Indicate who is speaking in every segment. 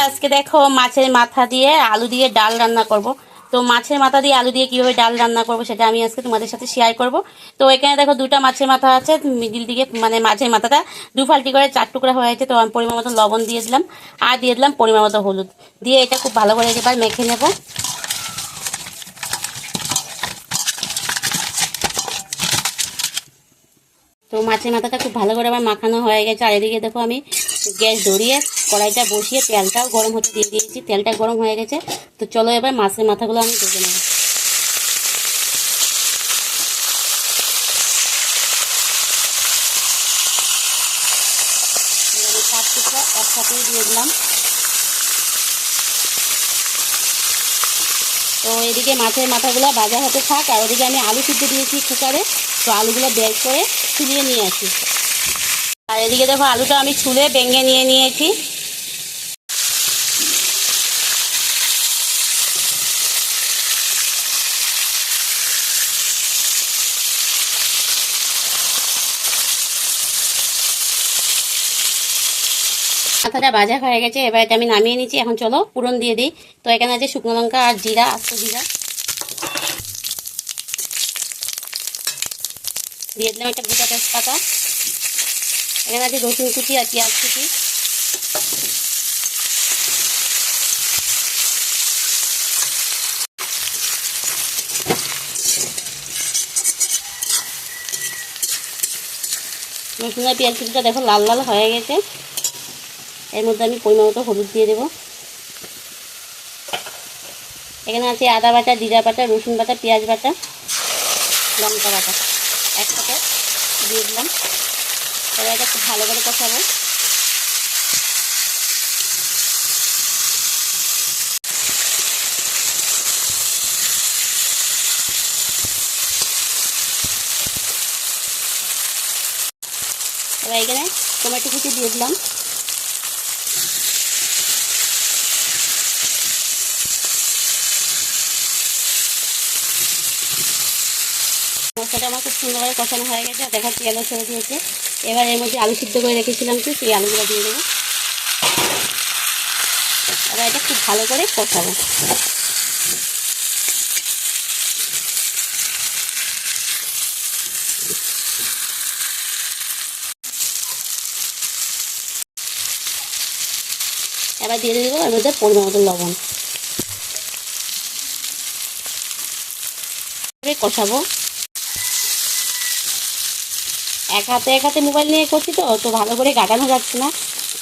Speaker 1: আজকে দেখো মাছের মাথা দিয়ে আলু দিয়ে ডাল রান্না করব। তো মাছের মাথা দিয়ে আলু দিয়ে কিভাবে ডাল রান্না করব সেটা আমি আজকে তোমাদের সাথে শেয়ার করব। তো এখানে দেখো দুটা মাছের মাথা আছে, মিডিল দিকে মানে মাছের মাথাটা দু ফাল্টি করে 4 টুকরা হয়ে আছে। তো আমি পরিমাণ মতো লবণ দিয়ে দিলাম আর দিয়ে দিলাম পরিমাণ মতো হলুদ দিয়ে এটা খুব ভালো করে এবার মেখে নেব। তো মাছের মাথাটা খুব ভালো করে আমার মাখানো হয়ে গেছে। আর এদিকে দেখো আমি গ্যাস ধরিয়ে কড়াইটা বসিয়ে তেলটাও গরম হতে দিয়ে দিয়েছি। তেলটা গরম হয়ে গেছে। তো চলো এবার মাছের মাথাগুলো আমি ভেজে নেব। আমি 4 টুকরা একসাথেই দিয়ে দিলাম। তো এদিকে মাছের মাথাগুলো ভাজা হতে থাক, আর ওদিকে আমি আলু সিদ্ধ দিয়েছি কুকারে। তো আলুগুলো বের করে ছুলিয়ে নিয়ে আসি। আর এদিকে দেখো আলুটা আমি ছুলে ভেঙে নিয়ে নিয়েছি। মাথাটা ভাজা হয়ে গেছে, এবার এটা আমি নামিয়ে নিচ্ছি। এখন চলো পুরন দিয়ে দিই। তো এখানে আছে শুকনো লঙ্কা আর জিরা, আস্ত জিরা দিয়ে দিলাম, একটা গোটা তেজপাতা। এখানে আছে রসুন কুচি আর পেঁয়াজ কুচি। রসুন আর পেঁয়াজ কুচিটা দেখো লাল লাল হয়ে গেছে। এর মধ্যে আমি পরিমাণ মতো হলুদ দিয়ে দেবো। এখানে আছে আদা বাটা, জিরা বাটা, রসুন বাটা, পেঁয়াজ বাটা, লঙ্কা বাটা একসাথে দিয়ে দিলাম। এবার এটা খুব ভালো করে কষাবো। এবার এখানে টমেটো কুচি দিয়ে দিলাম। মশলাটা আমার খুব সুন্দর করে কষানো হয়ে গেছে, দেখা তেলও ছেড়ে দিয়েছে। এবার এর মধ্যে আলু সিদ্ধ করে রেখেছিলাম, তো সেই আলুগুলো দিয়ে দেবো। এবার এটা খুব ভালো করে কষাবো। এবার দিয়ে দেবো এর মধ্যে পরিমাণ মতো লবণ। কষাবো। এক হাতে মোবাইল নিয়ে করছি, তো ভালো করে গাটানো যাচ্ছে না।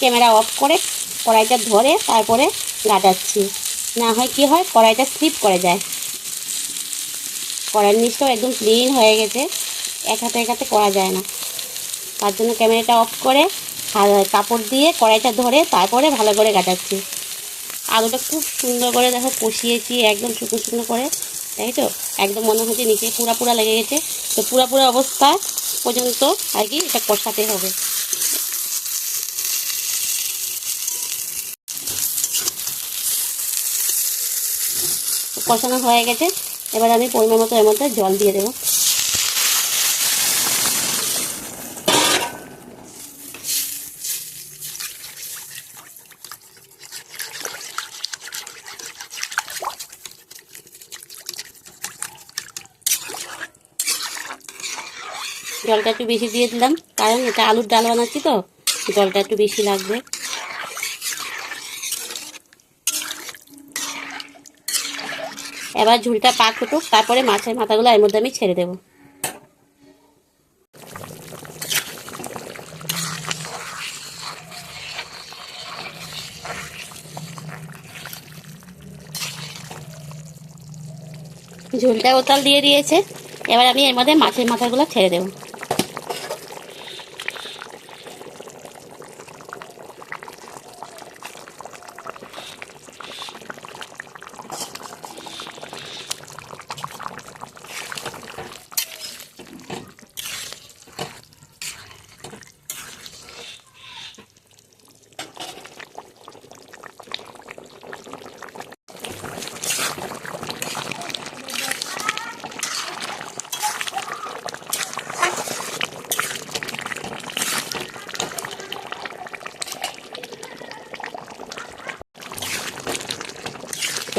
Speaker 1: ক্যামেরা অফ করে কড়াইটা ধরে তারপরে গাটাচ্ছি, না হয় কি হয় কড়াইটা স্লিপ করে যায়। কড়াইয়ের নিচটাও একদম ক্লিন হয়ে গেছে, এক হাতে করা যায় না। তার জন্য ক্যামেরাটা অফ করে কাপড় দিয়ে কড়াইটা ধরে তারপরে ভালো করে গাটাচ্ছি। আলুটা খুব সুন্দর করে দেখো কষিয়েছি, একদম শুকনো শুকনো করে, তাই তো একদম মনে হচ্ছে নিচে পুরা লেগে গেছে। তো পুরা অবস্থা পর্যন্ত আর কি এটা কষাতে হবে। কষানো হয়ে গেছে, এবার আমি পরিমাণ মতো এর মধ্যে জল দিয়ে দেবো। জলটা একটু বেশি দিয়ে দিলাম, কারণ এটা আলুর ডাল বানাচ্ছি, তো জলটা একটু বেশি লাগবে। এবার ঝুলটা পাক ফুটুক, তারপরে মাছের মাথাগুলো এর মধ্যে আমি ছেড়ে দেবো। ঝুলটা ওতাল দিয়ে দিয়েছে, এবার আমি এর মধ্যে মাছের মাথাগুলো ছেড়ে দেবো।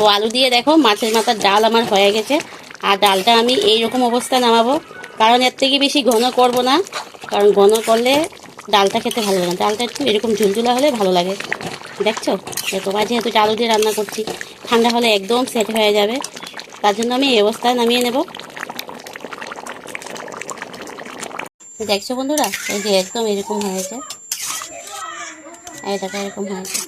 Speaker 1: তো আলু দিয়ে দেখো মাছের মাথার ডাল আমার হয়ে গেছে। আর ডালটা আমি এইরকম অবস্থায় নামাবো, কারণ এর থেকে বেশি ঘন করব না, কারণ ঘন করলে ডালটা খেতে ভালো লাগে না। ডালটা একটু এরকম ঝুলঝুলা হলে ভালো লাগে। দেখছো, তোমার যেহেতু আলু দিয়ে রান্না করছি, ঠান্ডা হলে একদম সেট হয়ে যাবে, তার জন্য আমি এই অবস্থায় নামিয়ে নেব। দেখছো বন্ধুরা, এই যে একদম এরকম হয়েছে, এই দেখো এরকম হয়েছে।